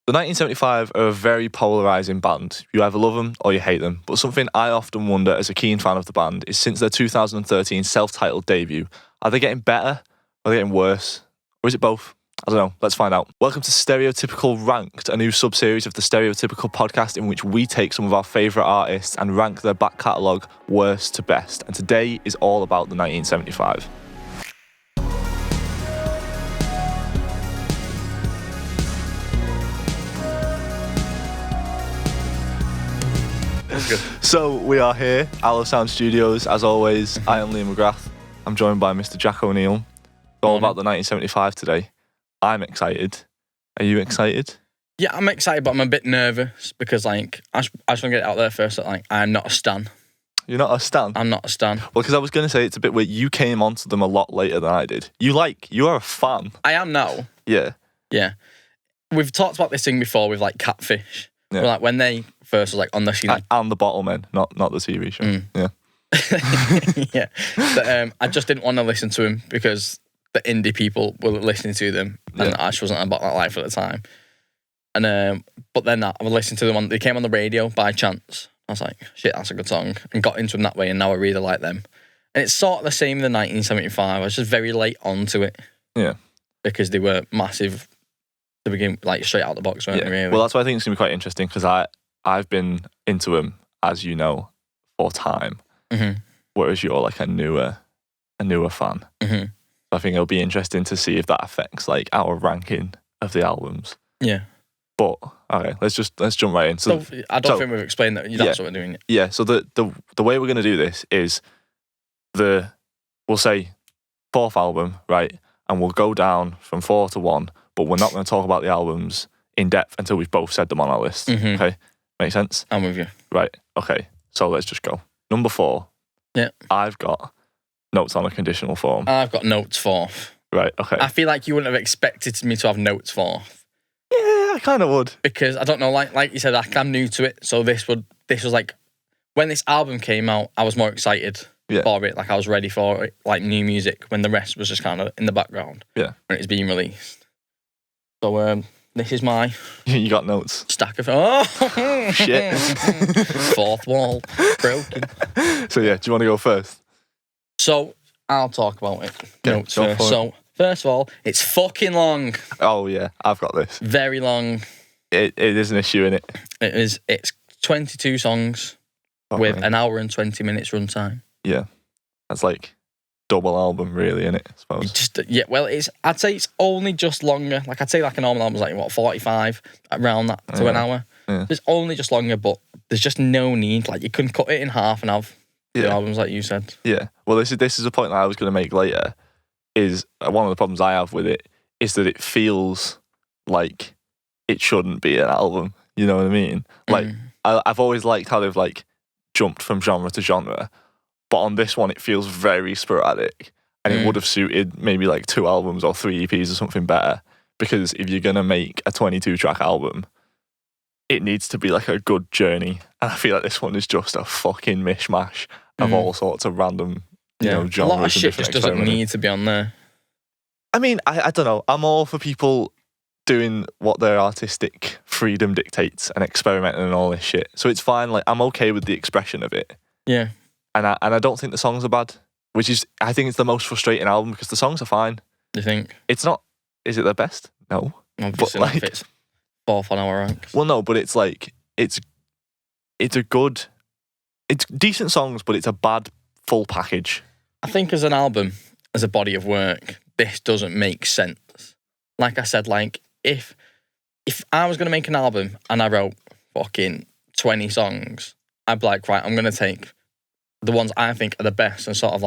The 1975 are a very polarising band. You either love them or you hate them. But something I often wonder as a keen fan of the band is since their 2013 self-titled debut, are they getting better or are they getting worse? Or is it both? I don't know. Let's find out. Welcome to Stereotypical Ranked, a new sub-series of the Stereotypical podcast in which we take some of our favourite artists and rank their back catalogue worst to best. And today is all about the 1975. So we are here, Allo Sound Studios, as always. I am Liam McGrath. I'm joined by Mr. Jack O'Neill. It's all about the 1975 today. I'm excited. Are you excited? Yeah, I'm excited, but I'm a bit nervous because, I just want to get it out there first that, I'm not a stan. You're not a stan? I'm not a stan. Well, because I was going to say it's a bit weird. You came onto them a lot later than I did. You are a fan. I am now. Yeah. Yeah. We've talked about this thing before with, Catfish. Yeah. Where, when they first was, on the scene. And the Bottlemen, not the TV show. Yeah. Yeah. But, I just didn't want to listen to him because the indie people were listening to them, and I just wasn't about that life at the time. And but then I would listen to them they came on the radio by chance. I was like, shit, that's a good song, and got into them that way, and now I really like them. And it's sort of the same in the 1975. I was just very late onto it. Yeah. Because they were massive to begin, straight out the box, weren't they, really? Well, that's why I think it's going to be quite interesting, because I've been into them, as you know, for time. Mm-hmm. Whereas you're a newer fan. Mm-hmm. I think it'll be interesting to see if that affects our ranking of the albums. Yeah. But okay, let's jump right in. So I don't think we've explained that. That's what we're doing. Yeah. So the way we're going to do this is we'll say fourth album, right, and we'll go down from 4 to 1, but we're not going to talk about the albums in depth until we've both said them on our list. Mm-hmm. Okay, make sense? I'm with you. Right. Okay. So let's just go. Number 4. Yeah. I've got Notes on a Conditional Form. I've got Notes fourth. Right, okay. I feel like you wouldn't have expected me to have Notes fourth. Yeah, I kind of would. Because, I don't know, like you said, I'm new to it, so this was when this album came out, I was more excited for it, I was ready for it, new music, when the rest was just kind of in the background. Yeah. When it was being released. So, this is my... You got notes. Stack of... Oh! Shit. Fourth wall. Broken. So, yeah, do you want to go first? So, I'll talk about it. Okay, Notes first. So, first of all, it's fucking long. Oh, yeah, I've got this. Very long. It is an issue, innit? It is. It's 22 songs with an hour and 20 minutes runtime. Yeah. That's double album, really, innit? I suppose. I'd say it's only just longer. I'd say a normal album is 45, around that to an hour. Yeah. It's only just longer, but there's just no need. You couldn't cut it in half and have the albums like you said. Yeah. Well, this is a point that I was going to make later, is one of the problems I have with it is that it feels like it shouldn't be an album. You know what I mean? I've always liked how they've jumped from genre to genre, but on this one it feels very sporadic, and it would have suited maybe 2 albums or 3 EPs or something better, because if you're going to make a 22 track album, it needs to be a good journey, and I feel like this one is just a fucking mishmash of all sorts of random genres. A lot of shit and just doesn't need to be on there. I mean, I don't know. I'm all for people doing what their artistic freedom dictates and experimenting and all this shit. So it's fine. I'm okay with the expression of it. Yeah. And I don't think the songs are bad, which is, I think it's the most frustrating album, because the songs are fine. You think? It's not, is it their best? No. Obviously but if it's fourth on our ranks. Well, no, but it's it's a good, it's decent songs, but it's a bad full package. I think as an album, as a body of work, this doesn't make sense. Like I said, if I was going to make an album and I wrote fucking 20 songs, I'd be right, I'm going to take the ones I think are the best and sort of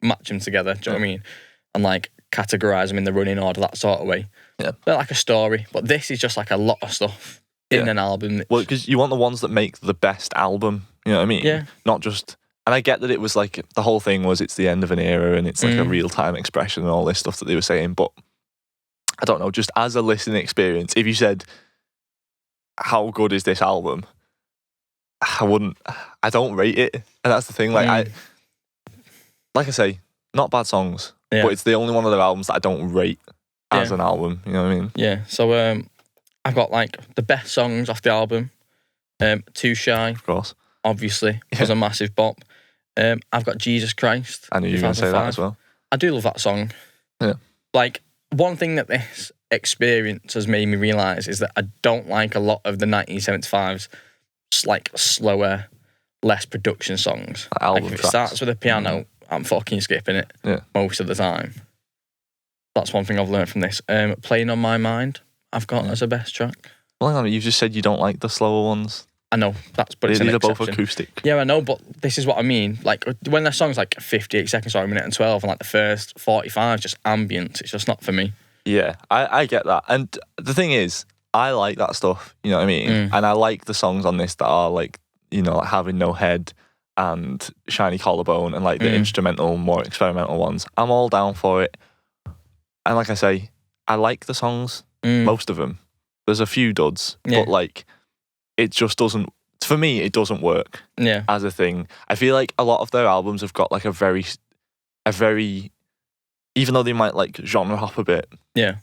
match them together, do you know what I mean? And categorise them in the running order, that sort of way. Yeah. They're like a story, but this is just a lot of stuff in an album. Well, because you want the ones that make the best album, you know what I mean? Yeah. Not just... And I get that it was the whole thing was it's the end of an era and it's a real-time expression and all this stuff that they were saying, but I don't know, just as a listening experience, if you said, how good is this album? I don't rate it. And that's the thing, I say, not bad songs, but it's the only one of their albums that I don't rate as an album, you know what I mean? Yeah, so I've got like the best songs off the album. Too Shy, Of course. obviously, was a massive bop. I've got Jesus Christ. I knew you were going to say that as well. I do love that song. Yeah. Like, one thing that this experience has made me realise is that I don't like a lot of the 1975's like slower, less production songs. Like if it starts with a piano, I'm fucking skipping it most of the time. That's one thing I've learned from this. Playing on My Mind, I've got as a best track. Well, hang on, you've just said you don't like the slower ones. I know, but it's an exception. Both acoustic. Yeah, I know, but this is what I mean. Like, when the song's like 58 seconds or a minute and 12, and like the first 45 is just ambient, it's just not for me. Yeah, I get that. And the thing is, I like that stuff, you know what I mean? And I like the songs on this that are like, you know, like Having No Head and Shiny Collarbone and like the instrumental, more experimental ones. I'm all down for it. And like I say, I like the songs, most of them. There's a few duds, but like, it just doesn't, for me, it doesn't work as a thing. I feel like a lot of their albums have got like a very, even though they might like genre hop a bit, the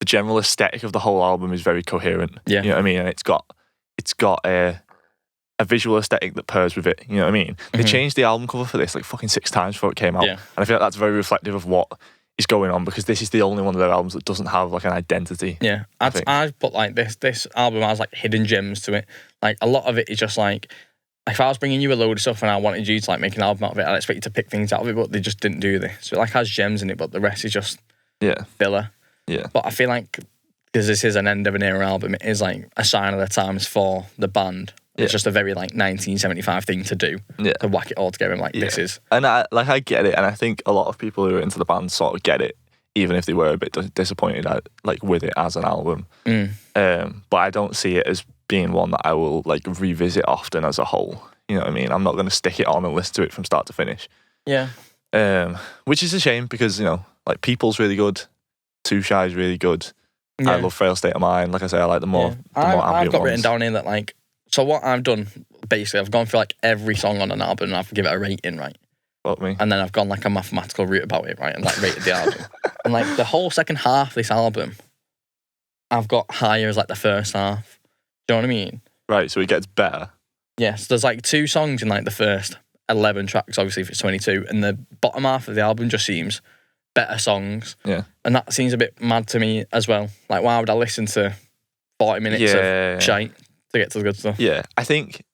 general aesthetic of the whole album is very coherent. You know what I mean? And it's got a visual aesthetic that pairs with it. You know what I mean? They changed the album cover for this like fucking 6 times before it came out. And I feel like that's very reflective of what is going on, because this is the only one of their albums that doesn't have like an identity. Yeah, I'd put like this album has like hidden gems to it. Like a lot of it is just like, if I was bringing you a load of stuff and I wanted you to like make an album out of it, I'd expect you to pick things out of it, but they just didn't do this. So it like has gems in it, but the rest is just filler. Yeah. But I feel like, because this is an end of an era album, it is like a sign of the times for the band. It's just a very like 1975 thing to do, to whack it all together and like this is. And I get it, and I think a lot of people who are into the band sort of get it, even if they were a bit disappointed like with it as an album. But I don't see it as being one that I will like revisit often as a whole. You know what I mean? I'm not going to stick it on and listen to it from start to finish. Yeah. Which is a shame, because, you know, like People's really good, Too Shy is really good. I love Frail State of Mind. Like I say, I like the more ambient I've got ones. Written down here that like, so what I've done, basically, I've gone through like every song on an album and I've given it a rating, right? Fuck me. And then I've gone like a mathematical route about it, right? And like rated the album. And like the whole second half of this album, I've got higher as like the first half. Do you know what I mean? Right, so it gets better. Yes, there's like 2 songs in like the first 11 tracks, obviously if it's 22, and the bottom half of the album just seems better songs. Yeah. And that seems a bit mad to me as well. Like, why would I listen to 40 minutes of shite to get to the good stuff? Yeah, I think,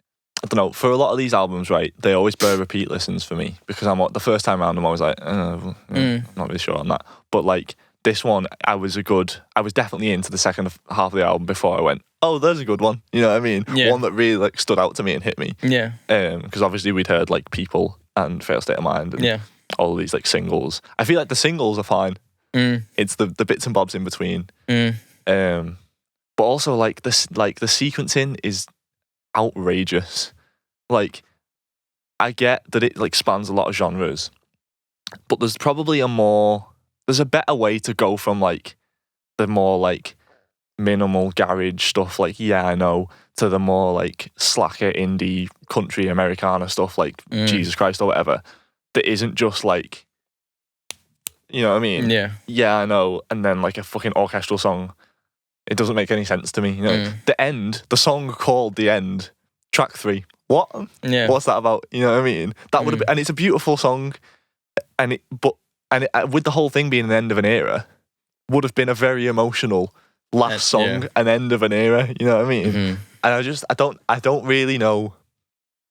I don't know, for a lot of these albums, right, they always bear repeat listens for me, because the first time around I'm always like, I'm not really sure on that. But like, this one, I was definitely into the second half of the album before I went, oh, there's a good one. You know what I mean? Yeah. One that really like stood out to me and hit me. Yeah. Because obviously we'd heard like People and Fail State of Mind and all of these like singles. I feel like the singles are fine. It's the bits and bobs in between. But also like the sequencing is outrageous. Like, I get that it like spans a lot of genres, but there's probably there's a better way to go from like the more like minimal garage stuff, like I know, to the more like slacker indie country Americana stuff like Jesus Christ or whatever, that isn't just like, you know what I mean? Yeah, I know. And then like a fucking orchestral song. It doesn't make any sense to me. You know, the song called The End, track 3. What? Yeah. What's that about? You know what I mean? That would have been, and it's a beautiful song, with the whole thing being the end of an era, would have been a very emotional last song, an end of an era. You know what I mean? And I don't really know.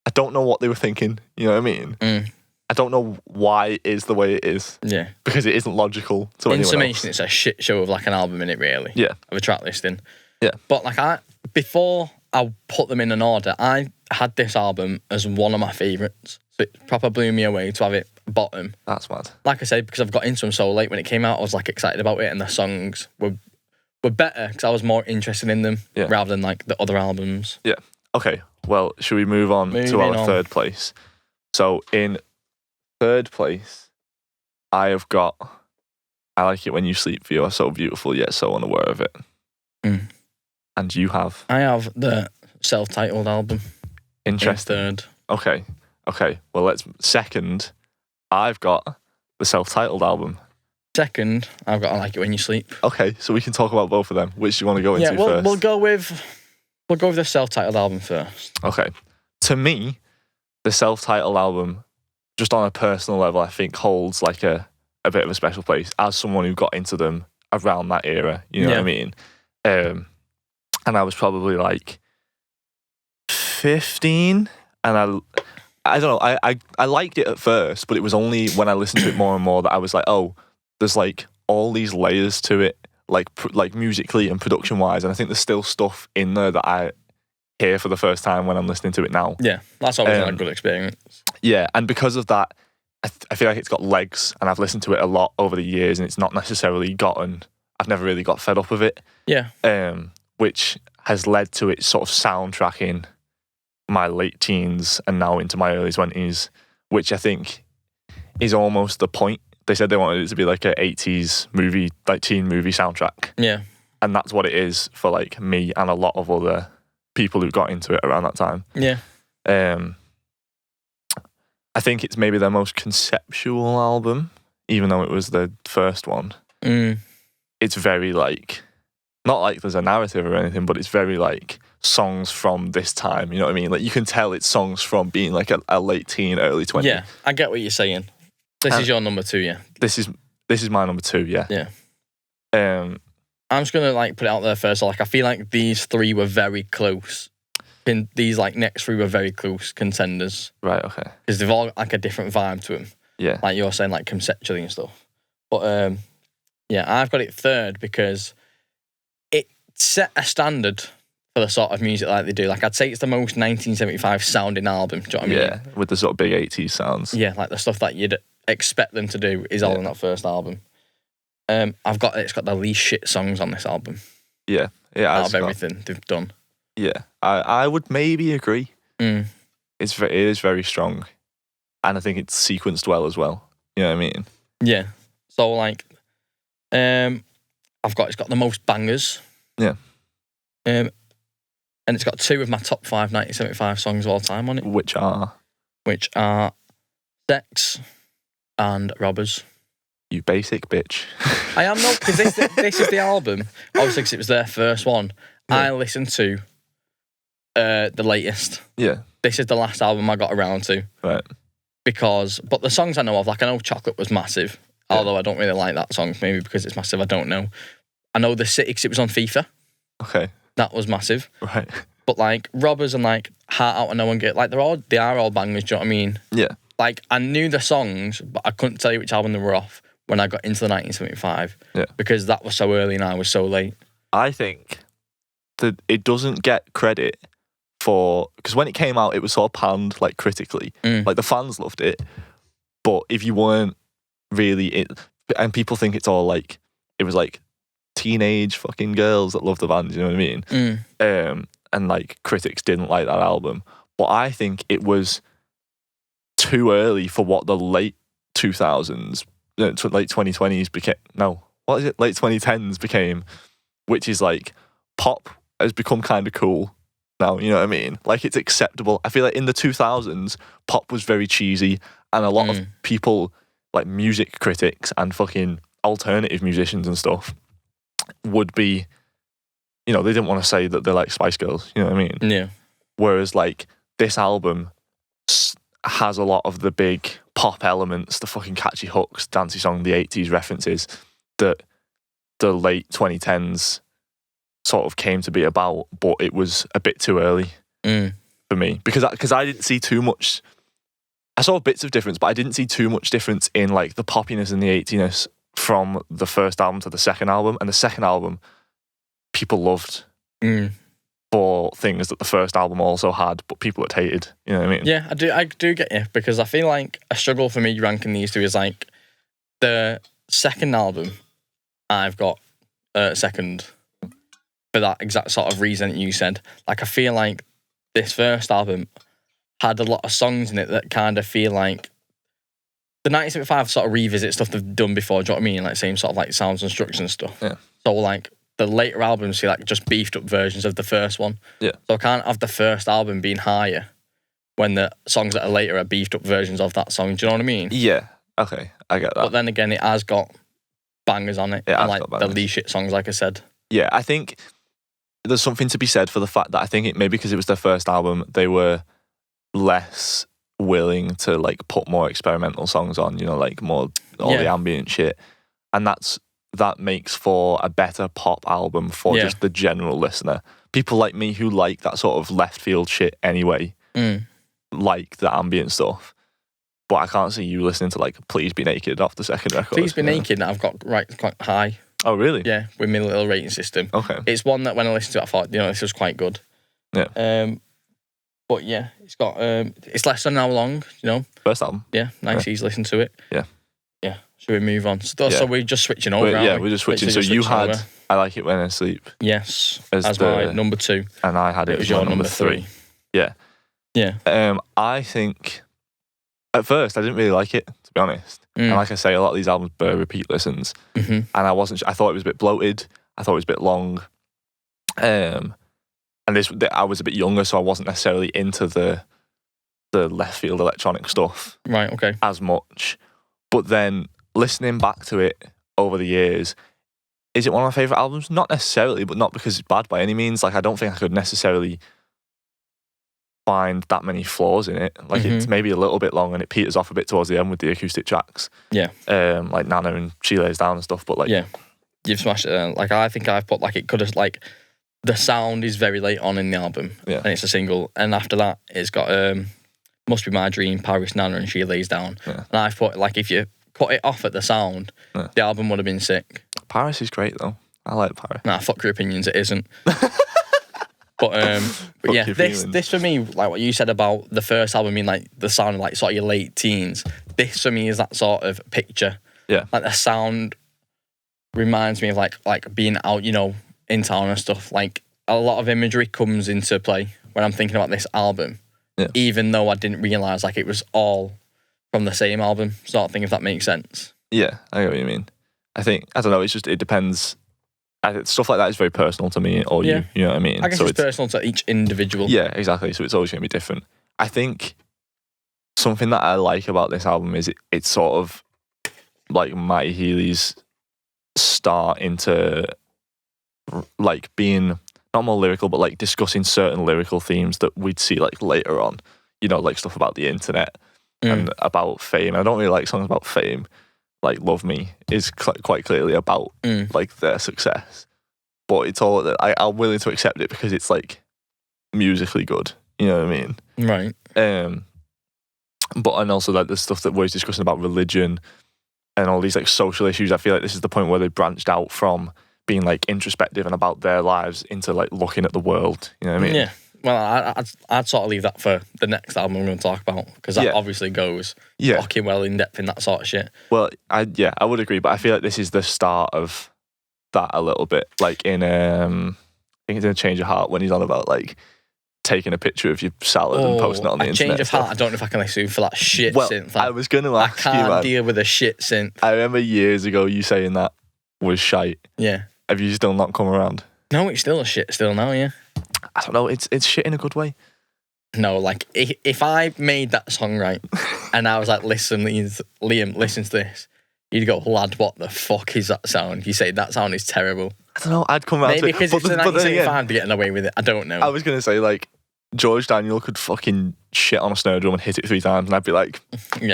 I don't know what they were thinking. You know what I mean? I don't know why it is the way it is. Yeah. Because it isn't logical to anyone else. In summation, it's a shit show of like an album in it, really. Yeah. Of a track listing. Yeah. But like before I put them in an order, I had this album as one of my favourites. So it proper blew me away to have it bottom. That's mad. Like I said, because I've got into them so late, when it came out, I was like excited about it, and the songs were better because I was more interested in them rather than like the other albums. Yeah. Okay. Well, should we move on to our third place? So in third place, I Like It When You Sleep, for You Are So Beautiful Yet So Unaware of It. And you have? I have the self-titled album. Interesting. In third. Okay. Well, second, I've got the self-titled album. Second, I've got I Like It When You Sleep. Okay, so we can talk about both of them. Which do you want to go into first? We'll go with the self-titled album first. Okay. To me, the self-titled album, just on a personal level, I think holds like a bit of a special place as someone who got into them around that era. You know what I mean? And I was probably like 15, and I don't know. I liked it at first, but it was only when I listened to it more and more that I was like, oh, there's like all these layers to it, like musically and production wise, and I think there's still stuff in there that I hear for the first time when I'm listening to it now. Yeah, that's always a good experience. Yeah, and because of that, I feel like it's got legs, and I've listened to it a lot over the years, and it's not necessarily I've never really got fed up of it. Yeah. Which has led to it sort of soundtracking my late teens and now into my early 20s, which I think is almost the point. They said they wanted it to be like an 80s movie, like teen movie soundtrack. Yeah. And that's what it is for like me and a lot of other people who got into it around that time. Yeah. I think it's maybe their most conceptual album, even though it was the first one. It's very like, not like there's a narrative or anything, but it's very like songs from this time, you know what I mean? Like you can tell it's songs from being like a late teen, early 20s. Yeah, I get what you're saying. This is your number 2, yeah? This is my number 2, yeah. Yeah. I'm just gonna like put it out there first. So, like I feel like these three were very close. These like next three were very close contenders. Right, okay. Because they've all like a different vibe to them. Yeah. Like you're saying, like conceptually and stuff. But yeah, I've got it third because it set a standard for the sort of music like they do. Like I'd say it's the most 1975 sounding album. Do you know what I mean? Yeah, with the sort of big 80s sounds. Yeah, like the stuff that you'd expect them to do is all in that first album. It's got the least shit songs on this album. Yeah, out of everything they've done. Yeah, I would maybe agree. It is very strong, and I think it's sequenced well as well. You know what I mean? Yeah. So like, it's got the most bangers. Yeah. And it's got 2 of my top 5 1975 songs of all time on it. Which are Sex and Robbers. You basic bitch. I am not, because this is the album. Obviously, because it was their first one. Yeah. I listened to the latest. Yeah. This is the last album I got around to. Right. But the songs I know of, like I know Chocolate was massive, although I don't really like that song, maybe because it's massive, I don't know. I know The City because it was on FIFA. Okay. That was massive. Right. But like Robbers and like Heart Out and No One Get, like they are all bangers, do you know what I mean? Yeah. Like I knew the songs, but I couldn't tell you which album they were off when I got into the 1975. Yeah. Because that was so early and I was so late. I think that it doesn't get credit for, because when it came out, it was sort of panned like critically. Like the fans loved it, but if you weren't really it, and people think it's all like, it was like teenage fucking girls that love the band, you know what I mean? And like critics didn't like that album. But I think it was too early for what the late 2000s, late 2020s became. No, what is it? Late 2010s became, which is like pop has become kind of cool now, you know what I mean? Like it's acceptable. I feel like in the 2000s, pop was very cheesy, and a lot of people, like music critics and fucking alternative musicians and stuff, would be, you know, they didn't want to say that they're like Spice Girls, you know what I mean? Yeah. Whereas like this album has a lot of the big pop elements, the fucking catchy hooks, dancey song, the 80s references that the late 2010s sort of came to be about, but it was a bit too early for me because I didn't see too much. I saw bits of difference, but I didn't see too much difference in like the poppiness and the 80ness from the first album to the second album. And the second album, people loved for things that the first album also had, but people had hated. You know what I mean? Yeah, I do get you, because I feel like a struggle for me ranking these two is like the second album. I've got second for that exact sort of reason that you said. Like I feel like this first album had a lot of songs in it that kind of feel like the 1975 sort of revisit stuff they've done before, do you know what I mean? Like same sort of like sounds and structures and stuff. Yeah. So like the later albums feel like just beefed up versions of the first one. Yeah. So I can't have the first album being higher when the songs that are later are beefed up versions of that song. Do you know what I mean? Yeah. Okay. I get that. But then again, it has got bangers on it. It and has like got the bangers. least shit songs, like I said. Yeah, I think there's something to be said for the fact that I think it maybe because it was their first album, they were less willing to like put more experimental songs on, you know, like more all the ambient shit. And that makes for a better pop album for just the general listener. People like me who like that sort of left field shit anyway, like the ambient stuff. But I can't see you listening to like Please Be Naked off the second record. Please Be Naked, I've got quite high. Oh, really? Yeah, with my little rating system. Okay. It's one that when I listened to it, I thought, you know, this was quite good. Yeah. But yeah, it's got it's less than an hour long, you know. First album. Yeah, nice, easy listen to it. Yeah. Yeah. Should we move on? So we're just switching over, we're just switching. So you had over. I Like It When I Sleep. Yes, as my number 2. And I had it as your number 3. Yeah. Yeah. I think at first I didn't really like it, to be honest. And like I say, a lot of these albums bear repeat listens. And I thought it was a bit bloated. I thought it was a bit long. And I was a bit younger, so I wasn't necessarily into the left field electronic stuff. Right, okay. As much. But then listening back to it over the years, is it one of my favourite albums? Not necessarily, but not because it's bad by any means. Like, I don't think I could necessarily find that many flaws in it. Like, it's maybe a little bit long and it peters off a bit towards the end with the acoustic tracks. Yeah. Like Nana and She Lays Down and stuff, but like... Yeah. You've smashed it. Like, I think I've put, like, it could have, like... The sound is very late on in the album. Yeah. And it's a single. And after that, it's got Must Be My Dream, Paris, Nana and She Lays Down. Yeah. And I've put, like, if you cut it off at the sound, the album would have been sick. Paris is great, though. I like Paris. Nah, fuck your opinions, it isn't. But yeah, this for me, like what you said about the first album being like the sound of like sort of your late teens, this for me is that sort of picture. Yeah. Like the sound reminds me of like being out, you know, in town and stuff. Like a lot of imagery comes into play when I'm thinking about this album. Yeah. Even though I didn't realise like it was all from the same album, sort of thing, if that makes sense. Yeah, I get what you mean. I don't know, it depends. Stuff like that is very personal to me or you know what I mean? I guess it's personal to each individual. Yeah, exactly. So it's always going to be different. I think something that I like about this album is it's sort of like Matty Healy's start into like being not more lyrical, but like discussing certain lyrical themes that we'd see like later on. You know, like stuff about the internet and about fame. I don't really like songs about fame. Like Love Me is quite clearly about like their success, but it's all that I'm willing to accept it because it's like musically good. You know what I mean? Right. But and also like the stuff that we're discussing about religion and all these like social issues. I feel like this is the point where they branched out from being like introspective and about their lives into like looking at the world. You know what I mean? Yeah. Well, I'd sort of leave that for the next album I'm going to talk about because that obviously goes fucking well in depth in that sort of shit. Well, I would agree, but I feel like this is the start of that a little bit. Like in I think it's in A Change of Heart when he's on about like taking a picture of your salad and posting it on the internet. A Change of Heart, I don't know if I can listen for that shit synth. I was going to ask you, man. I can't deal with a shit synth. I remember years ago you saying that was shite. Yeah. Have you still not come around? No, it's still a shit still now, yeah. I don't know, it's shit in a good way. No, like, if I made that song right, and I was like, listen, Liam, listen to this, you'd go, lad, what the fuck is that sound? You say, that sound is terrible. I don't know, I'd come around to it. Maybe because it's the 1975 getting away with it, I don't know. I was going to say, like, George Daniel could fucking shit on a snare drum and hit it 3 times, and I'd be like,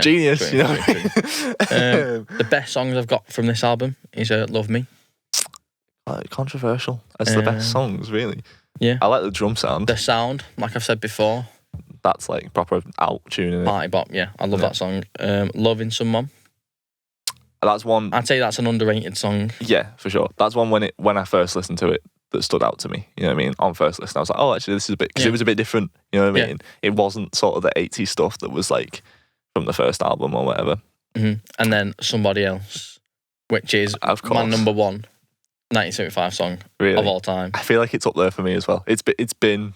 genius, you know? The best songs I've got from this album is Love Me. Controversial. That's the best songs, really. Yeah. I like the drum sound. The sound, like I've said before. That's like proper out tuning. Party bop, yeah. I love that song. Loving Someone. That's one. I'd say that's an underrated song. Yeah, for sure. That's one when I first listened to it that stood out to me. You know what I mean? On first listen, I was like, oh, actually, this is a bit, because it was a bit different. You know what I mean? It wasn't sort of the 80s stuff that was like from the first album or whatever. Mm-hmm. And then Somebody Else, which is my number 1 1975 song of all time. I feel like it's up there for me as well. It's been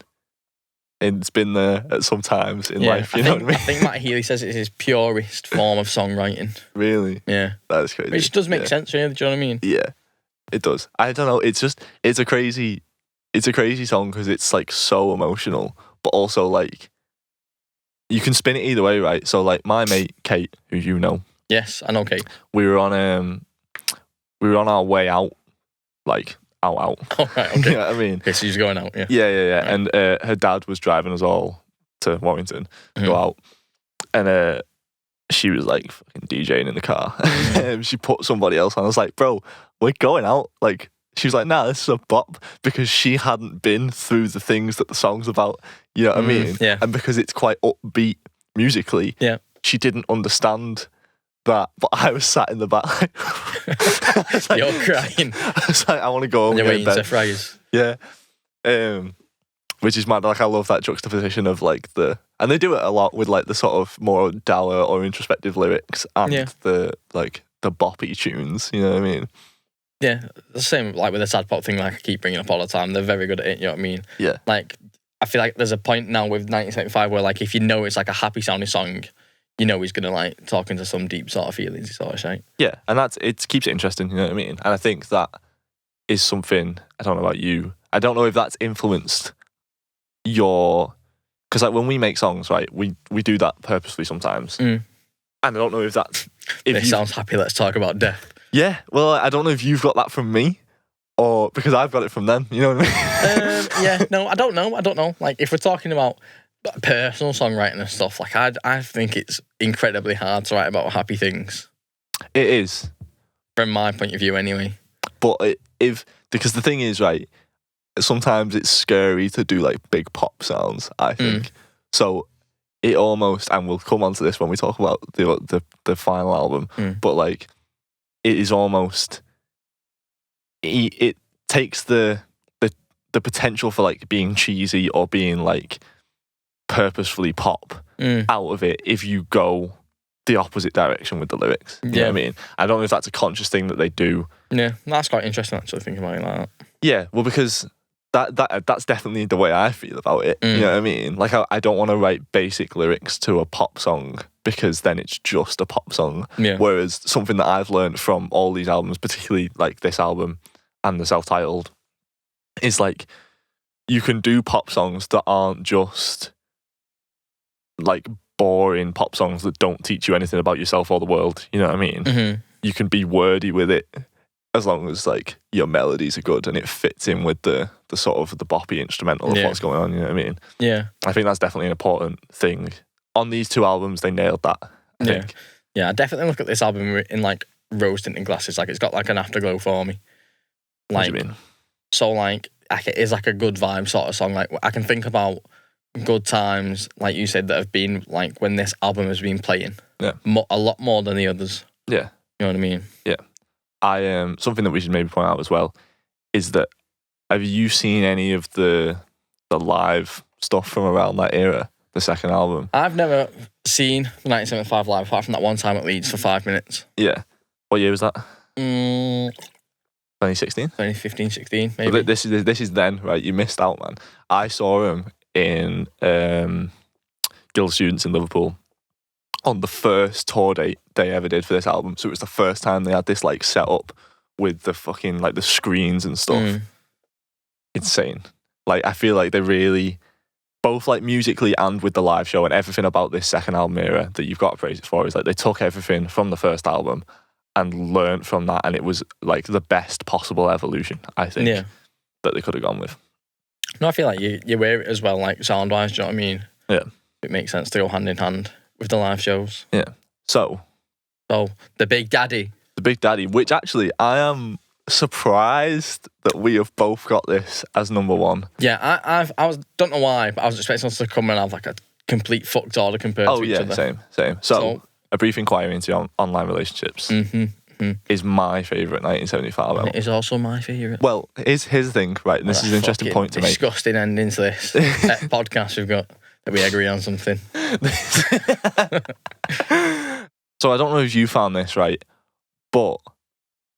there at some times in life. You know what I mean? I think Matt Healy says it's his purest form of songwriting. Really? Yeah. That's crazy. Which does make sense, really. Do you know what I mean? Yeah, it does. I don't know. It's a crazy song because it's like so emotional, but also like you can spin it either way, right? So like my mate Kate, who you know. Yes, I know Kate. We were on we were on our way out, like out. Oh, right, okay. You know what I mean? Okay, so she's going out, yeah. Yeah. Right. And her dad was driving us all to Warrington to go out. And she was like fucking DJing in the car. She put somebody else on. I was like, bro, we're going out. Like, she was like, nah, this is a bop, because she hadn't been through the things that the song's about. You know what I mean? Yeah. And because it's quite upbeat musically, Yeah. she didn't understand that. But I was sat in the back. Like, you're crying. I was like, I want to go home And you're and get in waiting bed. to fries. Yeah. Which is mad. Like, I love that juxtaposition of like and they do it a lot with like the sort of more dour or introspective lyrics and the boppy tunes. You know what I mean? Yeah, the same like with the sad pop thing. Like I keep bringing up all the time. They're very good at it. You know what I mean? Yeah. Like I feel like there's a point now with 1975 where like if you know it's like a happy sounding song, you know he's gonna like talk into some deep sort of feelings sort of shit. Yeah, and it keeps it interesting. You know what I mean? And I think that is something. I don't know about you. I don't know if that's influenced because like when we make songs, right, we do that purposely sometimes. And I don't know if that's It sounds happy. Let's talk about death. Yeah, well, I don't know if you've got that from me or because I've got it from them. You know what I mean? Yeah, no, I don't know. Like if we're talking about personal songwriting and stuff, like I think it's incredibly hard to write about happy things. It is, from my point of view, anyway. But because the thing is, right, sometimes it's scary to do like big pop sounds. I think so. It almost, and we'll come on to this when we talk about the final album. But like, it is almost. It takes the potential for like being cheesy or being like purposefully pop out of it if you go the opposite direction with the lyrics. You know what I mean? I don't know if that's a conscious thing that they do. Yeah, that's quite interesting actually thinking about it like that. Yeah, well, because that's definitely the way I feel about it. You know what I mean? Like I don't want to write basic lyrics to a pop song because then it's just a pop song. Yeah. Whereas something that I've learned from all these albums, particularly like this album and the self-titled, is like you can do pop songs that aren't just like boring pop songs that don't teach you anything about yourself or the world. You know what I mean? You can be wordy with it as long as like your melodies are good and it fits in with the sort of the boppy instrumental of what's going on. You know what I mean? Yeah. I think that's definitely an important thing. On these two albums, they nailed that. I think. Yeah, I definitely look at this album in like rose tinted glasses. Like it's got like an afterglow for me. Like, what do you mean? So like it is like a good vibe sort of song. Like I can think about good times, like you said, that have been like when this album has been playing. Yeah. A lot more than the others. Yeah. You know what I mean? Yeah. I something that we should maybe point out as well is that have you seen any of the live stuff from around that era, the second album? I've never seen the 1975 live apart from that one time at Leeds for 5 minutes. Yeah. What year was that? 2016? 2015, 16, maybe. But this is then, right? You missed out, man. I saw him in Guild Students in Liverpool on the first tour date they ever did for this album. So it was the first time they had this like set up with the fucking like the screens and stuff. Insane. Like I feel like they really, both like musically and with the live show and everything about this second album era that you've got to praise it for is like they took everything from the first album and learnt from that, and it was like the best possible evolution, I think, that they could have gone with. No, I feel like you wear it as well, like sound wise, do you know what I mean? Yeah. It makes sense to go hand in hand with the live shows. Yeah. So the Big Daddy. The Big Daddy, which actually I am surprised that we have both got this as number one. Yeah, I don't know why, but I was expecting us to come and have like a complete fucked order compared to each other. Same. So A Brief Inquiry into Online Relationships is my favourite 1975 album. It is also my favourite. Well, here's the thing, right? And this is an interesting point to make. Disgusting ending to this podcast we've got that we agree on something. So I don't know if you found this, right? But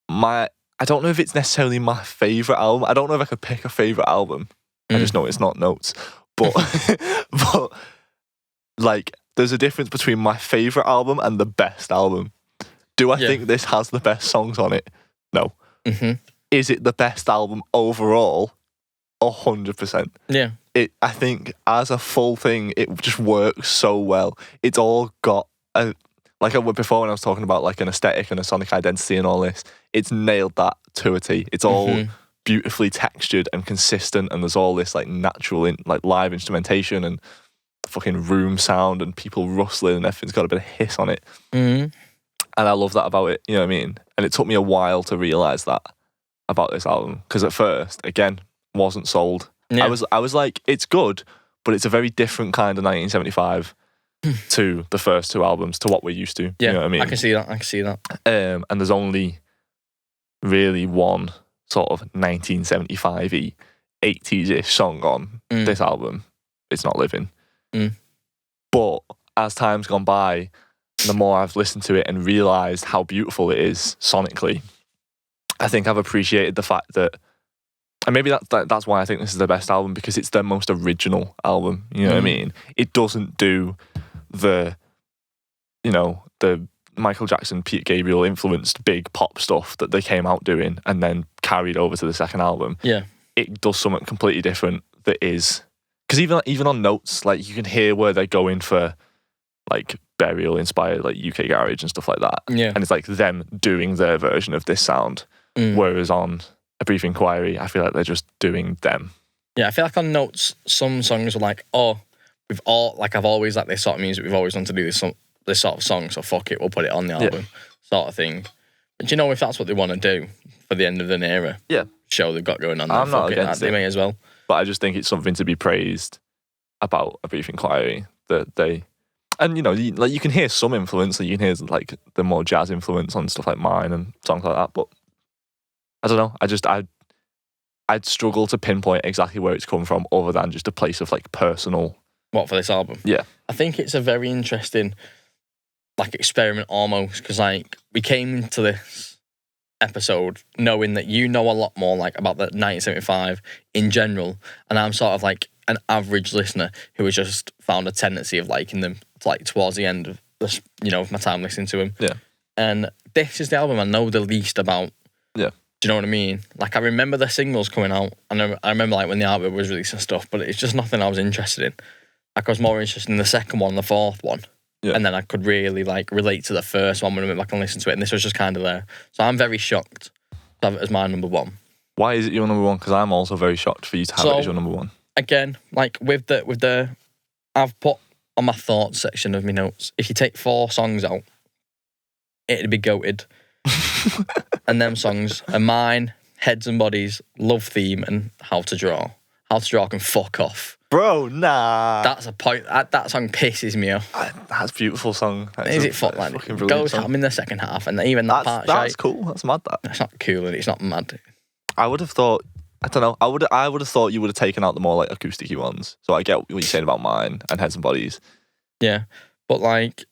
I don't know if it's necessarily my favourite album. I don't know if I could pick a favourite album. I just know it's not Notes. But but like there's a difference between my favourite album and the best album. Do I think this has the best songs on it? No. Is it the best album overall? 100%. Yeah. I think as a full thing, it just works so well. It's all got like before when I was talking about like an aesthetic and a sonic identity and all this, it's nailed that to a T. It's all beautifully textured and consistent, and there's all this like natural like live instrumentation and fucking room sound and people rustling and everything's got a bit of hiss on it. And I love that about it, you know what I mean? And it took me a while to realise that about this album, because at first, again, wasn't sold. I was like, it's good, but it's a very different kind of 1975 to the first two albums, to what we're used to. Yeah, you know what I mean? I can see that. And there's only really one sort of 1975-y, 80s-ish song on this album. It's Not Living. But as time's gone by, the more I've listened to it and realised how beautiful it is sonically, I think I've appreciated the fact that, and maybe that's why I think this is the best album, because it's their most original album. You know what I mean? It doesn't do the Michael Jackson, Pete Gabriel influenced big pop stuff that they came out doing and then carried over to the second album. Yeah. It does something completely different that is, because even on notes, like you can hear where they're going for like Burial inspired like UK garage and stuff like that. Yeah. And it's like them doing their version of this sound. Whereas on A Brief Inquiry, I feel like they're just doing them. Yeah, I feel like on notes, some songs are like, I've always liked this sort of music, we've always wanted to do this sort of song, so fuck it, we'll put it on the album, sort of thing. But do you know, if that's what they want to do for the end of an era, show they've got going on, I'm not against it. They may as well. But I just think it's something to be praised about A Brief Inquiry, that they, and you can hear some influence, like you can hear like the more jazz influence on stuff like Mine and songs like that, but I don't know, I'd struggle to pinpoint exactly where it's come from, other than just a place of like personal. What, for this album? Yeah. I think it's a very interesting like experiment almost, because like we came into this episode knowing that you know a lot more like about the 1975 in general, and I'm sort of like an average listener who has just found a tendency of liking them like towards the end of this, my time listening to them. Yeah. And this is the album I know the least about. Yeah. Do you know what I mean? Like, I remember the singles coming out, and I remember like when the album was released and stuff, but it's just nothing I was interested in. Like, I was more interested in the second one, the fourth one. Yeah. And then I could really like relate to the first one when I went back and listened to it, and this was just kind of there. So I'm very shocked to have it as my number one. Why is it your number one? Because I'm also very shocked for you to have it as your number one. Again, like with the I've put on my thoughts section of my notes, if you take 4 songs out, it'd be goated. And them songs are Mine, Heads and Bodies, Love Theme, and How to Draw. How to Draw can fuck off. Bro, nah. That's a point. That song pisses me off. That's a beautiful song. Is it fuck like it goes ham in the second half, and even that part. That's cool. That's mad. That's not cool, and it's not mad. I would have thought. I don't know. I would have thought you would have taken out the more like acoustic-y ones. So I get what you're saying about Mine and Heads and Bodies. Yeah, but like,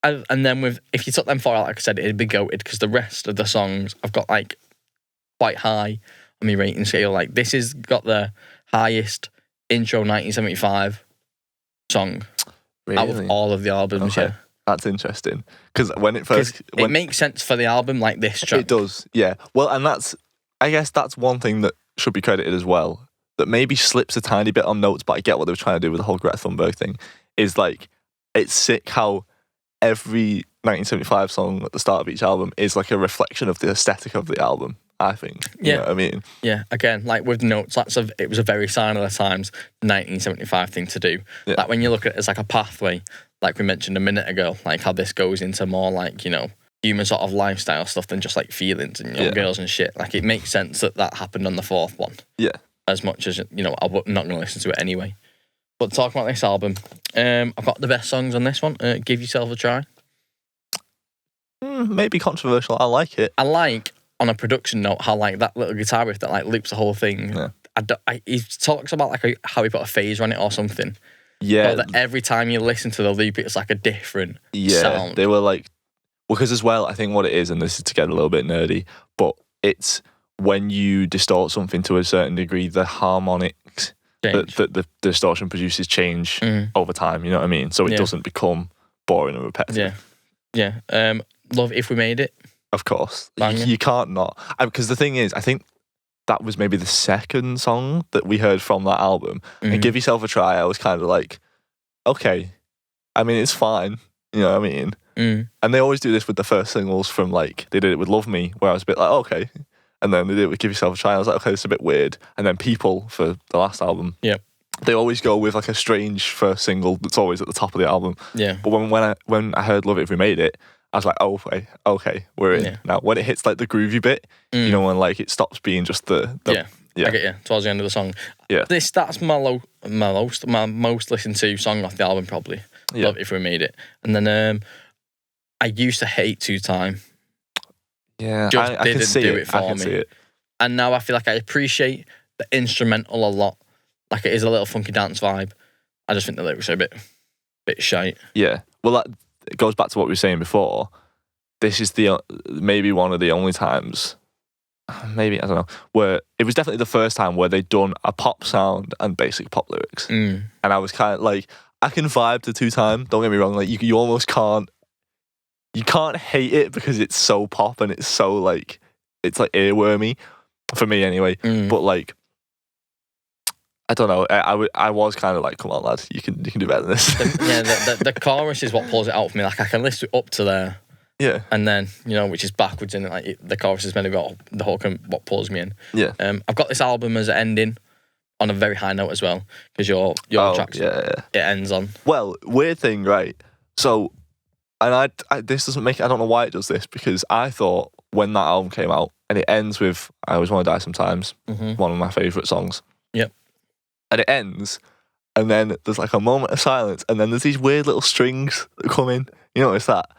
and then if you took them 4 out, like I said, it'd be goated, because the rest of the songs I've got like quite high on my rating scale. Like, this has got the highest intro 1975 song out of all of the albums. Okay. Yeah, that's interesting, because when it makes sense for the album, like this track. It does, yeah. Well, and I guess that's one thing that should be credited as well, that maybe slips a tiny bit on notes, but I get what they were trying to do with the whole Greta Thunberg thing, is like, it's sick how every 1975 song at the start of each album is like a reflection of the aesthetic of the album, I think. You know what I mean? Yeah. Again, like with notes, it was a very sign of the times 1975 thing to do. Yeah. Like when you look at it as like a pathway, like we mentioned a minute ago, like how this goes into more like, human sort of lifestyle stuff than just like feelings and girls and shit. Like, it makes sense that happened on the 4th one. Yeah. As much as, I'm not going to listen to it anyway. But talking about this album, I've got the best songs on this one. Give Yourself a Try. Maybe controversial. I like it. I like, on a production note, how like that little guitar riff that like loops the whole thing. Yeah. He talks about like how he put a phaser on it or something. Yeah. But that every time you listen to the loop, it's like a different sound. They were like, because as well, I think what it is, and this is to get a little bit nerdy, but it's when you distort something to a certain degree, the harmonics that the distortion produces change over time, you know what I mean? So it doesn't become boring and repetitive. Yeah. Love If We Made It. Of course. You can't not. Because the thing is, I think that was maybe the second song that we heard from that album. And Give Yourself a Try, I was kind of like, okay. I mean, it's fine. You know what I mean? Mm. And they always do this with the first singles from like, they did it with Love Me, where I was a bit like, oh, okay. And then they did it with Give Yourself a Try. I was like, okay, this is a bit weird. And then People, for the last album, Yep. they always go with like a strange first single that's always at the top of the album. Yeah. But when I heard Love It If We Made It, I was like, oh, okay, we're in. Yeah. Now, when it hits like the groovy bit, you know, when like it stops being just the I get you. Towards the end of the song. Yeah. That's my most listened to song off the album, probably. Yeah. Love It If We Made It. And then I used to hate Two Time. Yeah, Just I can didn't see do it. it for I can me. see it. And now I feel like I appreciate the instrumental a lot. Like it is a little funky dance vibe. I just think the lyrics are a bit shite. Yeah. Well, that it goes back to what we were saying before. This is maybe one of the only times, maybe, I don't know, where it was definitely the first time where they'd done a pop sound and basic pop lyrics. Mm. And I was kind of like, I can vibe to Two Time, don't get me wrong, like you almost can't, you can't hate it because it's so pop and it's so like, it's like earwormy, for me anyway. But like, I don't know, I was kind of like, come on lad, you can do better than this. The chorus is what pulls it out for me. Like I can listen up to there. Yeah. And then, you know, which is backwards in it, like the chorus is meant to be the hook and what pulls me in. Yeah. I've got this album as an ending on a very high note as well, because your tracks, it ends on. Well, weird thing, right? So, and I this doesn't make, I don't know why it does this, because I thought when that album came out, and it ends with I Always Want to Die Sometimes, one of my favourite songs. Yep. And it ends, and then there's like a moment of silence, and then there's these weird little strings that come in. You notice that?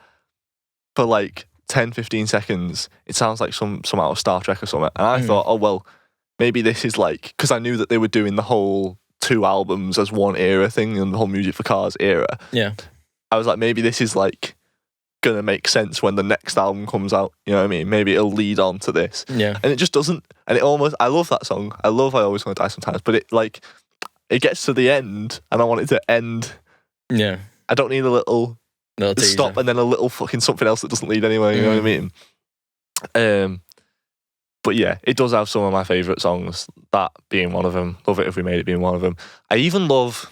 For like 10, 15 seconds, it sounds like some out of Star Trek or something. And I thought, oh, well, maybe this is like, because I knew that they were doing the whole 2 albums as one era thing and the whole Music for Cars era. Yeah. I was like, maybe this is like going to make sense when the next album comes out. You know what I mean? Maybe it'll lead on to this. Yeah. And it just doesn't. And it almost, I love that song. I love I Always Want to Die Sometimes. But it like, it gets to the end and I want it to end. Yeah. I don't need a little stop and then a little fucking something else that doesn't lead anywhere, you know what I mean? But yeah, it does have some of my favourite songs, that being one of them. Love It If We Made It being one of them. I even love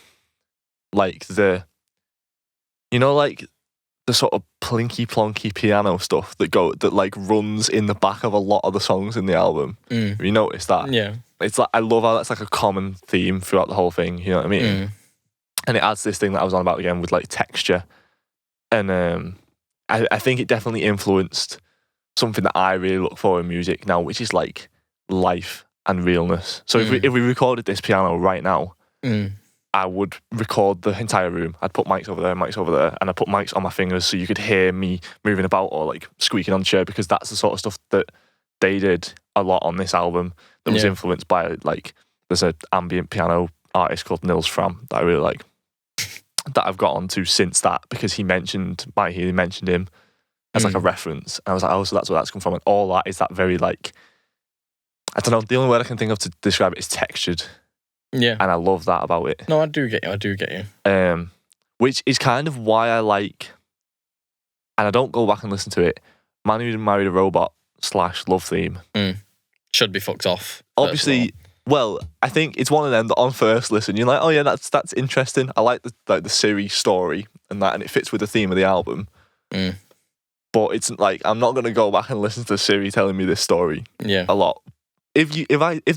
like the sort of plinky plonky piano stuff that like runs in the back of a lot of the songs in the album. Have you noticed that? Yeah. It's like, I love how that's like a common theme throughout the whole thing, you know what I mean? And it adds this thing that I was on about again with like texture. And I think it definitely influenced something that I really look for in music now, which is like life and realness. So if we recorded this piano right now, I would record the entire room. I'd put mics over there, and I'd put mics on my fingers so you could hear me moving about or like squeaking on the chair, because that's the sort of stuff that they did a lot on this album that was influenced by, like, there's an ambient piano artist called Nils Fram that I really like, that I've got onto since that, because he mentioned him as like a reference. And I was like, oh, so that's where that's come from. And all that is that very like, I don't know, the only word I can think of to describe it is textured. Yeah. And I love that about it. No, I do get you. Which is kind of why I like, and I don't go back and listen to it, Man Who Married a Robot / Love Theme. Should be fucked off. Obviously, well, I think it's one of them that on first listen, you're like, oh yeah, that's interesting. I like the Siri story and that, and it fits with the theme of the album. But it's like, I'm not going to go back and listen to Siri telling me this story a lot. If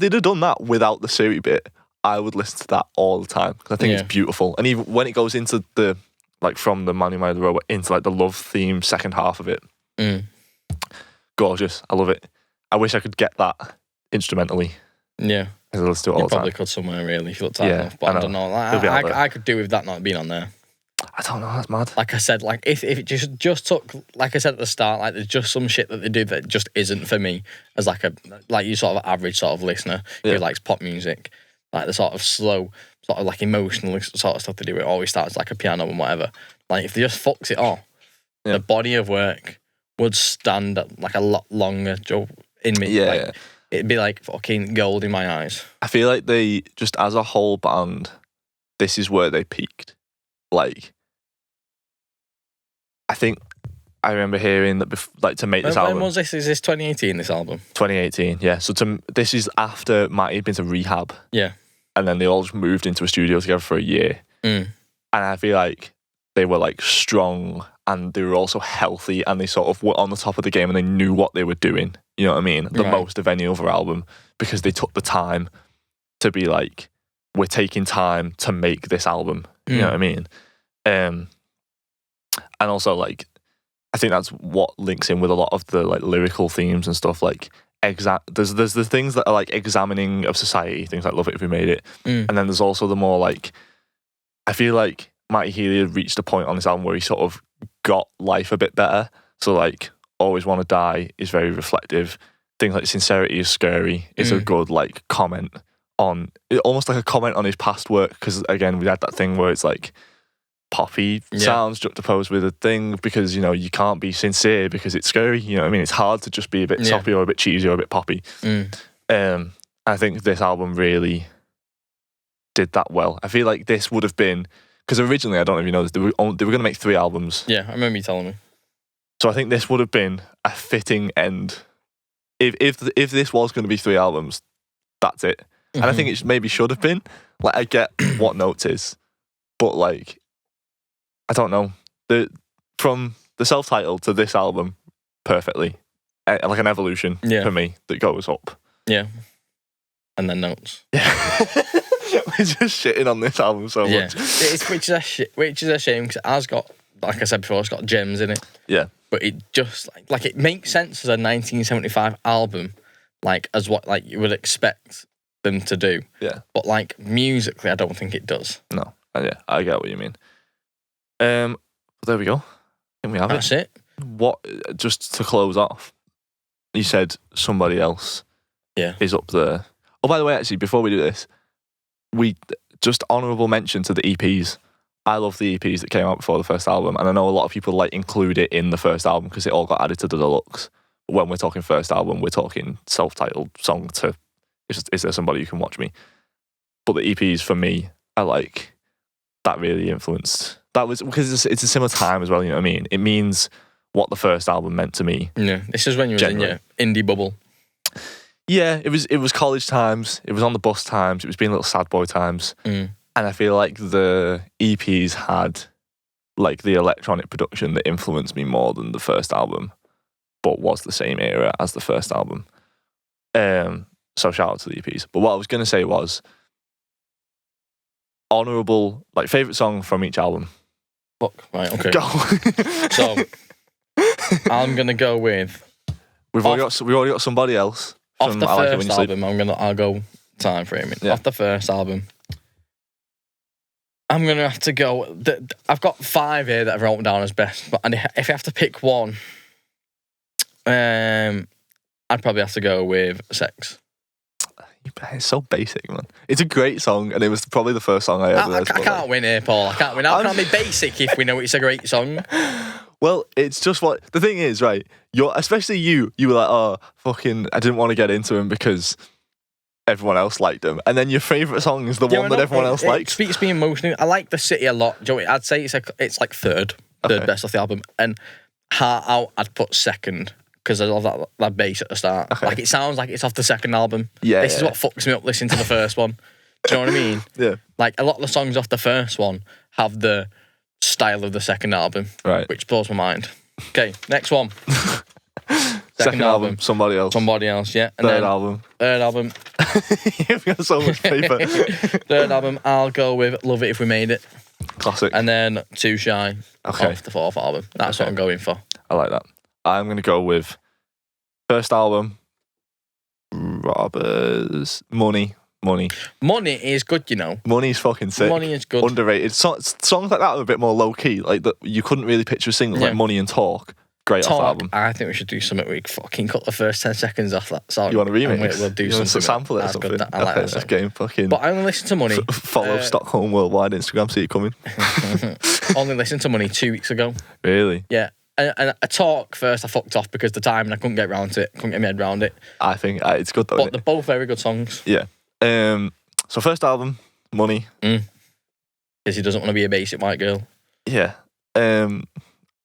they'd have done that without the Siri bit, I would listen to that all the time, because I think it's beautiful. And even when it goes into the, like, from the Man Who Married the Robot into like the love theme second half of it, gorgeous. I love it. I wish I could get that instrumentally. Yeah. Because I listen to it all the time. Probably could somewhere, really, if you looked hard enough. But I don't know. I could do with that not being on there. I don't know, that's mad. Like I said, like if it just took, like I said at the start, like there's just some shit that they do that just isn't for me as like you sort of average sort of listener who likes pop music, like the sort of slow, sort of like emotional sort of stuff they do. It always starts like a piano and whatever. Like if they just fucks it off, the body of work would stand like a lot longer in me. Yeah, it'd be like fucking gold in my eyes. I feel like they just, as a whole band, this is where they peaked. Like, I think I remember hearing that to make this album. When was this? Is this 2018, this album? 2018, yeah. So this is after Matty had been to rehab. Yeah. And then they all just moved into a studio together for a year. And I feel like they were like strong and they were also healthy, and they sort of were on the top of the game, and they knew what they were doing. You know what I mean? The most of any other album, because they took the time to be like, we're taking time to make this album. You know what I mean? And also, like, I think that's what links in with a lot of the like lyrical themes and stuff. Like, there's the things that are like examining of society, things like Love It If We Made It, and then there's also the more like, I feel like Matty Healy had reached a point on this album where he sort of got life a bit better. So like, Always Wanna Die is very reflective. Things like Sincerity is Scary is a good like comment on, almost like a comment on his past work, because again, we had that thing where it's like poppy sounds juxtaposed with a thing, because, you know, you can't be sincere because it's scary. You know what I mean? It's hard to just be a bit soppy or a bit cheesy or a bit poppy. I think this album really did that well. I feel like this would have been, because originally, I don't know if you know this, they were going to make 3 albums. Yeah, I remember you telling me. So I think this would have been a fitting end. If this was going to be 3 albums, that's it. And I think it maybe should have been. Like, I get what Notes is, but like, I don't know. From the self-titled to this album, perfectly. Like an evolution for me that goes up. Yeah. And then Notes. Yeah. We're just shitting on this album so much. Which is a shame, because it has got, like I said before, it's got gems in it. Yeah. But it just, like it makes sense as a 1975 album, like, as what like you would expect them to do. Yeah. But like, musically, I don't think it does. No. Yeah, I get what you mean. There we go. I think we have That's it. What, just to close off, you said Somebody Else is up there. Oh, by the way, actually, before we do this, we just honourable mention to the EPs. I love the EPs that came out before the first album, and I know a lot of people like include it in the first album because it all got added to the deluxe. But when we're talking first album, we're talking self-titled song to Is There Somebody Who Can Watch Me? But the EPs, for me, are like, that really influenced. That was because it's a similar time as well, you know what I mean? It means what the first album meant to me. Yeah, this is when you were in your indie bubble. Yeah, it was college times, it was on the bus times, it was being little sad boy times. And I feel like the EPs had like the electronic production that influenced me more than the first album, but was the same era as the first album. So shout out to the EPs. But what I was going to say was honourable, like, favourite song from each album. Fuck, right, okay. Go. So, I'm going to go with... We've already got Somebody Else. Off the first album, I'll go Time Framing. Yeah. Off the first album, I'm going to have to go... I've got 5 here that I've written down as best, but if I have to pick one, I'd probably have to go with Sex. It's so basic, man. It's a great song, and it was probably the first song I ever heard. I can't win here, Paul. I can't win. How can I be basic if we know it's a great song? Well, it's just what... The thing is, right, especially you were like, oh, fucking, I didn't want to get into him because everyone else liked him. And then your favourite song is the one that everyone else likes. It speaks to me emotionally. I like The City a lot, Joey. I'd say it's like third best off the album. And Heart Out, I'd put second, because I love that bass at the start. Okay. Like, it sounds like it's off the second album. Yeah. This is what fucks me up listening to the first one. Do you know what I mean? Yeah. Like, a lot of the songs off the first one have the style of the second album. Right. Which blows my mind. Okay, next one. Second album, Somebody Else. Somebody Else, yeah. And Third album. You've got so much paper. Third album, I'll go with Love It If We Made It. Classic. And then Too Shy off the fourth album. That's what I'm going for. I like that. I'm going to go with first album, Robbers, Money. Money is good, you know. Money's fucking sick. Money is good. Underrated. Songs like that are a bit more low-key. Like, that you couldn't really picture a single like Money and Talk. Great off the album. I think we should do something where we fucking cut the first 10 seconds off that song. You want to remix? We'll do something. Sample it or something? I like that song. Game fucking... But I only listen to Money. Follow Stockholm Worldwide Instagram, see it coming. Only listened to Money 2 weeks ago. Really? Yeah. And a Talk first I fucked off because the time and I couldn't get around to it. Couldn't get my head around it. I think it's good though. But they're both very good songs. Yeah. So first album, Money. Because he doesn't want to be a basic white girl. Yeah.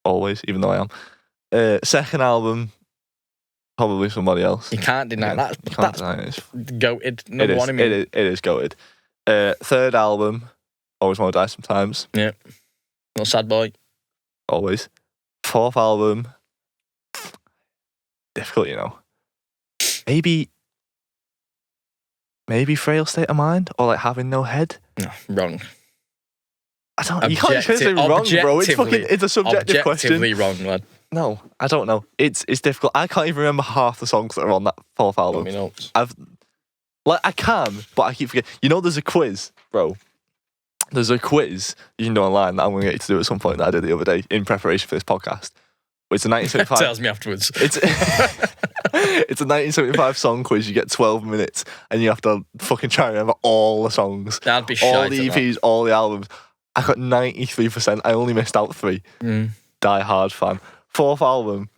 Always, even though I am. Second album, probably Somebody Else. You can't deny that. That's goated. Number one in me. It is goated. Third album, Always Want to Die Sometimes. Yeah. Little sad boy. Always. Fourth album, difficult, you know. Maybe Frail State of Mind, or like Having No Head. No, wrong. I don't. You can't just say wrong, bro. It's a subjective question. Objectively wrong, lad. No, I don't know. It's difficult. I can't even remember half the songs that are on that fourth album. I can, but I keep forgetting. You know, there's a quiz, bro. There's a quiz you can do online that I'm going to get you to do at some point that I did the other day in preparation for this podcast. It's a 1975. Tells me afterwards. It's a 1975 song quiz. You get 12 minutes and you have to fucking try and remember all the songs. That'd be all the EPs, all the albums. I got 93%. I only missed out 3. Die Hard fan. Fourth album.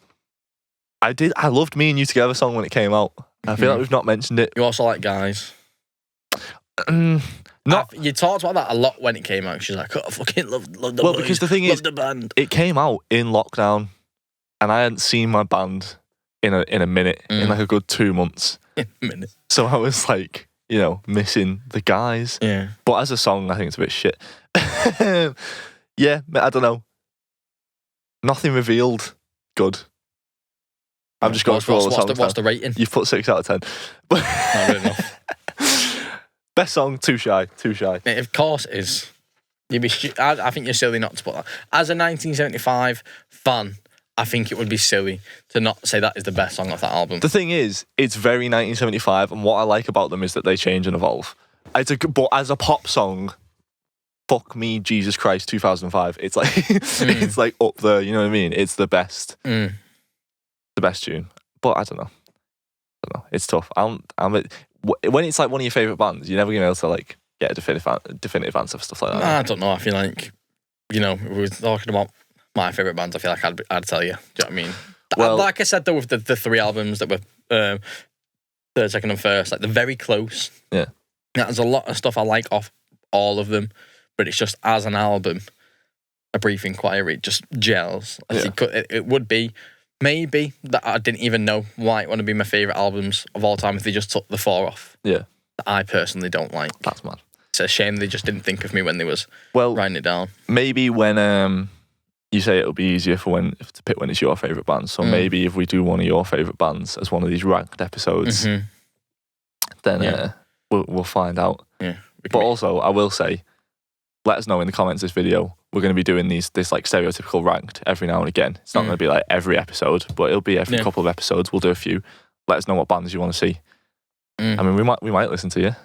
I loved Me and You Together song when it came out. I feel like we've not mentioned it. You also like Guys. You talked about that a lot when it came out. She's like, oh, I fucking love the boys. Well, because the thing is, the band. It came out in lockdown, and I hadn't seen my band in a minute, in like a good 2 months. In a minute. So I was like, you know, missing the guys. Yeah. But as a song, I think it's a bit shit. Yeah, I don't know. Nothing Revealed. Good. I'm just going through all the songs. What's the rating? You've put 6 out of 10. Not good enough. Best song, Too Shy. Mate, of course it is. I think you're silly not to put that. As a 1975 fan, I think it would be silly to not say that is the best song off that album. The thing is, it's very 1975, and what I like about them is that they change and evolve. But as a pop song, fuck me, Jesus Christ, 2005. It's like it's like up there. You know what I mean? It's the best, the best tune. But I don't know. It's tough. When it's like one of your favorite bands, you're never gonna be able to like get a definitive answer for stuff like that. I don't know. I feel like, you know, if we were talking about my favorite bands, I feel like I'd tell you. Do you know what I mean? Well, like I said though, with the 3 albums that were third, second, and first, like they're very close. Yeah. There's a lot of stuff I like off all of them, but it's just as an album, A Brief Inquiry just gels. It would be maybe that I didn't even know why it would be my favourite albums of all time if they just took the 4 off. Yeah. That I personally don't like. That's mad. It's a shame they just didn't think of me when they was writing it down. Maybe when you say it'll be easier to pick when it's your favourite band. So maybe if we do one of your favourite bands as one of these ranked episodes, then we'll find out. Yeah. But also, I will say, let us know in the comments of this video. We're going to be doing this like stereotypical ranked every now and again. It's not going to be like every episode, but it'll be every couple of episodes. We'll do a few. Let us know what bands you want to see. I mean, we might listen to you.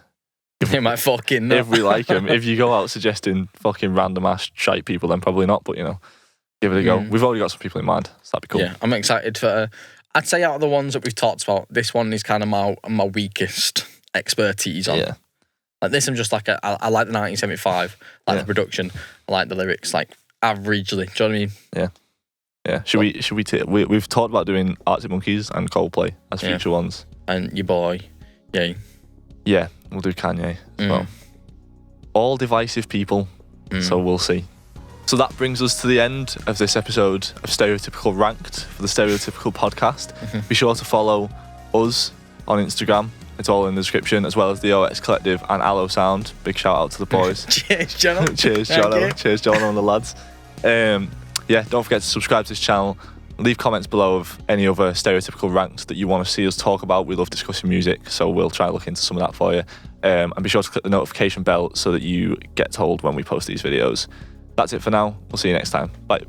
You might fucking know. If we like them. If you go out suggesting fucking random ass shite people, then probably not. But you know, give it a go. We've already got some people in mind, so that'd be cool. Yeah, I'm excited for. I'd say out of the ones that we've talked about, this one is kind of my weakest expertise on. Yeah. Like this, I'm just like I like the 1975, the production, I like the lyrics, like averagely. Do you know what I mean? Yeah. Yeah. Should we? We've talked about doing Arctic Monkeys and Coldplay as future ones, and your boy, yeah, we'll do Kanye as well. All divisive people, so we'll see. So that brings us to the end of this episode of Stereotypical Ranked for the Stereotypical Podcast. Be sure to follow us on Instagram. It's all in the description, as well as the OX Collective and Allo Sound. Big shout out to the boys. Cheers, John. Cheers, John. Cheers, John and the lads. Don't forget to subscribe to this channel. Leave comments below of any other stereotypical ranks that you want to see us talk about. We love discussing music, so we'll try to look into some of that for you. And be sure to click the notification bell so that you get told when we post these videos. That's it for now. We'll see you next time. Bye.